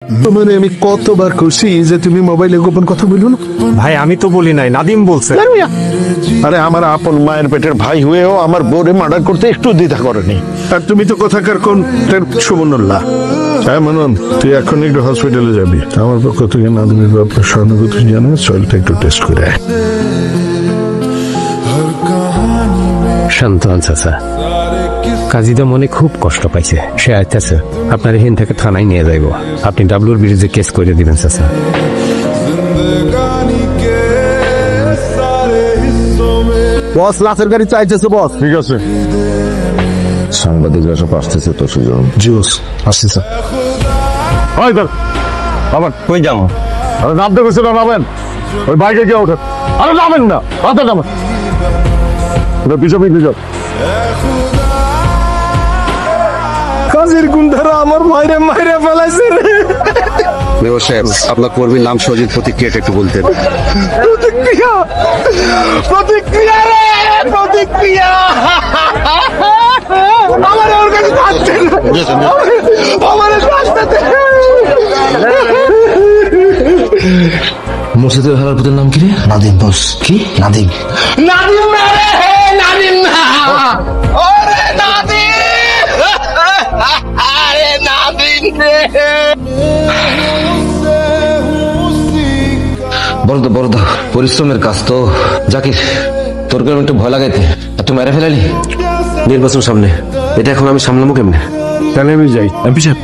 তোমার আমি কতবার খুশি যে তুমি মোবাইলে গোপন কথা বললো না। ভাই আমি তো বলি নাই, নাদিম বলছে। আরে আমার আপন মায়ের পেটের ভাই হয়েও আমার বউরে মার্ডার করতে একটু দ্বিধা করেনি। আর তুমি তো কোথাকার কোন সুমনুল্লাহ। হ্যাঁ মানন, তুই এখন একটু হসপিটালে যাবি। আমার পক্ষ থেকে নাদিমের ব্যাপারে সহানুভূতি জানাই, শরীরটা একটু টেস্ট করে আয়। শান্ত হন চাচা, কাজীদা মনে খুব কষ্ট পাইছে, সে আইতেছে। আপনার এখান থেকে থানায় নিয়ে যাইব, আপনি ডাবলুর বিরুদ্ধে কেস করে দিবেন চাচা। বস লাশের গাড়ি চাইতেছে বস। ঠিক আছে, সাংবাদিকরা সব আসতেছে তো সুজন। জিওস আসতেছে। ওই ধর আবার কই যাও? আরে নামতে গেছিল, নামেন। ওই বাইকে গিয়ে ওঠেন। আরে নামেন না, হাতে নামেন। পিছনে পিছন। কাজের গুন্ডারা আমার মাইরে মাইরে ফেলাইছে রে। মেয়র সাহেব, আপনার কর্মীর নাম সজিত প্রতিক্রিয়া একটু বলতেন। প্রতিক্রিয়া, প্রতিক্রিয়া রে, প্রতিক্রিয়া। আমার ওর কাছে থাকছে না, আমার রাস্তাতে। মুর্শিদের হালার পুতের নাম কি রে? নাদিম বস। কি নাদিম? নাদিম না রে, নাদিম না। ওরে নাদিম, আরে নাদিম রে। বড় পরিশ্রমের কাজ তো। জাকির, তোর কেমন একটু ভয় লাগাইতে আর তুই মেরে ফেলালি। নির্বাচন সামনে, এটা এখন আমি সামলামো কেমনে? তাহলে আমি যাই। এমপি সাহেব,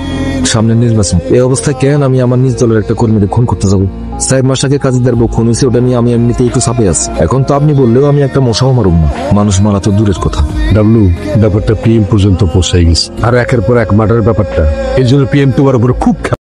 সামনে নির্বাচন, এই অবস্থায় কেন আমি আমার নিজ দলের একটা কর্মীকে খুন করতে যাবো? সাহেব মাসাকে কাজীদার বউ খুন হয়েছে, ওটা নিয়ে আমি এমনিতেই একটু চাপে আছি। এখন তো আপনি বললেও আমি একটা মশাও মারুম না, মানুষ মারা তো দূরের কথা। ডাবলু, ব্যাপারটা পিএম পর্যন্ত পৌঁছাই গেছে। আর একের পর এক মার্ডার ব্যাপারটা, এই জন্য পিএম তোমার উপর খুব